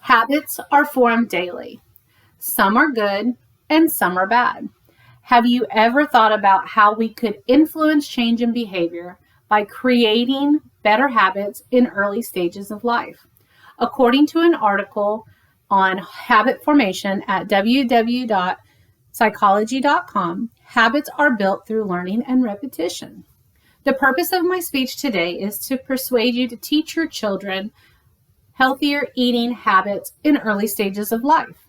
Habits are formed daily. Some are good and some are bad. Have you ever thought about how we could influence change in behavior by creating better habits in early stages of life? According to an article on habit formation at www.psychology.com, habits are built through learning and repetition. The purpose of my speech today is to persuade you to teach your children healthier eating habits in early stages of life.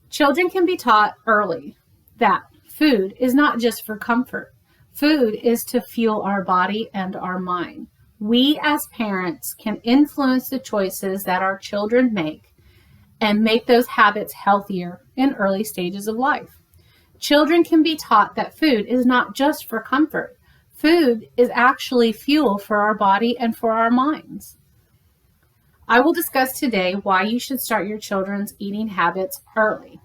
Children can be taught early that food is not just for comfort. Food is to fuel our body and our mind. We as parents can influence the choices that our children make and make those habits healthier in early stages of life. Children can be taught that food is not just for comfort. Food is actually fuel for our body and for our minds. I will discuss today why you should start your children's eating habits early.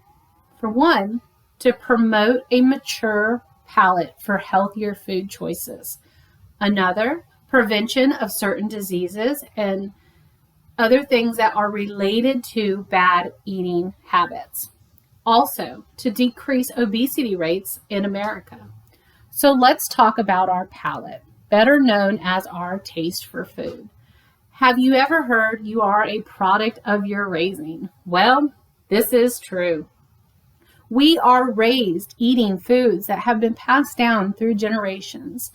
For one, to promote a mature palate for healthier food choices. Another, prevention of certain diseases and other things that are related to bad eating habits. Also, to decrease obesity rates in America. So let's talk about our palate, better known as our taste for food. Have you ever heard you are a product of your raising? Well, this is true. We are raised eating foods that have been passed down through generations,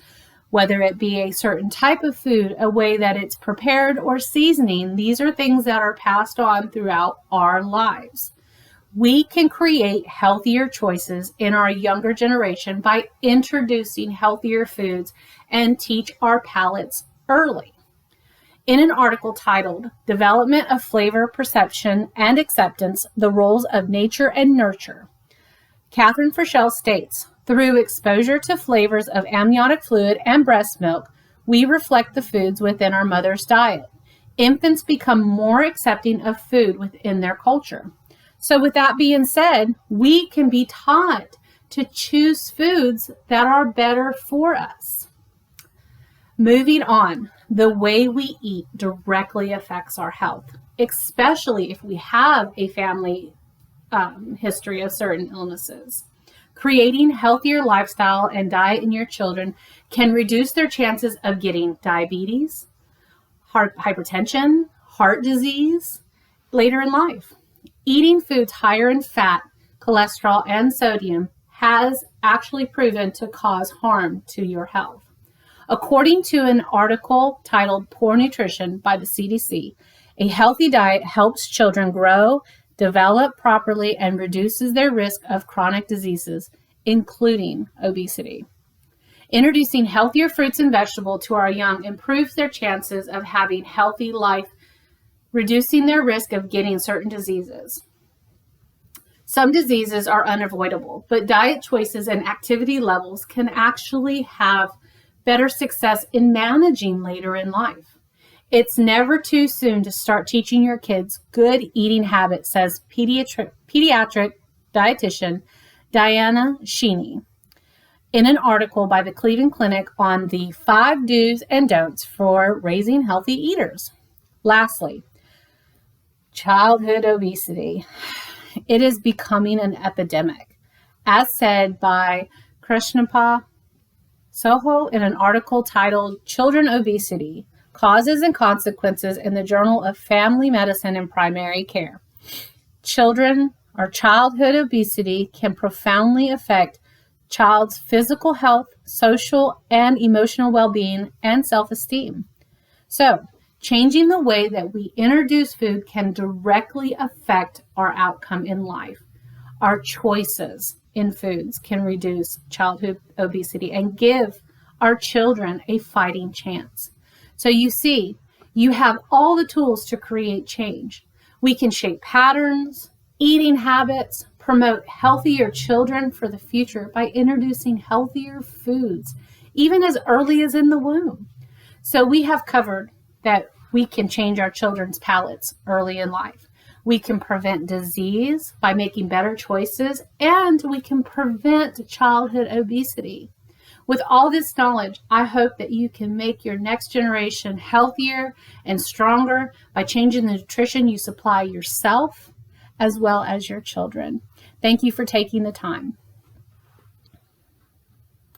whether it be a certain type of food, a way that it's prepared, or seasoning. These are things that are passed on throughout our lives. We can create healthier choices in our younger generation by introducing healthier foods and teach our palates early. In an article titled Development of Flavor Perception and Acceptance, the Roles of Nature and Nurture, Catherine Frischel states, through exposure to flavors of amniotic fluid and breast milk, we reflect the foods within our mother's diet. Infants become more accepting of food within their culture. So with that being said, we can be taught to choose foods that are better for us. Moving on, the way we eat directly affects our health, especially if we have a family history of certain illnesses. Creating healthier lifestyle and diet in your children can reduce their chances of getting diabetes, hypertension, heart disease later in life. Eating foods higher in fat, cholesterol, and sodium has actually proven to cause harm to your health. According to an article titled Poor Nutrition by the CDC, a healthy diet helps children grow, develop properly, and reduces their risk of chronic diseases, including obesity. Introducing healthier fruits and vegetables to our young improves their chances of having healthy life, reducing their risk of getting certain diseases. Some diseases are unavoidable, but diet choices and activity levels can actually have better success in managing later in life. It's never too soon to start teaching your kids good eating habits, says pediatric dietitian Diana Sheeny in an article by the Cleveland Clinic on the 5 do's and don'ts for raising healthy eaters. Lastly, childhood obesity. It is becoming an epidemic, as said by Krishnappa Soho in an article titled Children Obesity, Causes and Consequences in the Journal of Family Medicine and Primary Care. Childhood obesity can profoundly affect child's physical health, social and emotional well-being, and self-esteem. So, changing the way that we introduce food can directly affect our outcome in life. Our choices in foods can reduce childhood obesity and give our children a fighting chance. So you see, you have all the tools to create change. We can shape patterns, eating habits, promote healthier children for the future by introducing healthier foods, even as early as in the womb. So we have covered that we can change our children's palates early in life. We can prevent disease by making better choices, and we can prevent childhood obesity. With all this knowledge, I hope that you can make your next generation healthier and stronger by changing the nutrition you supply yourself as well as your children. Thank you for taking the time.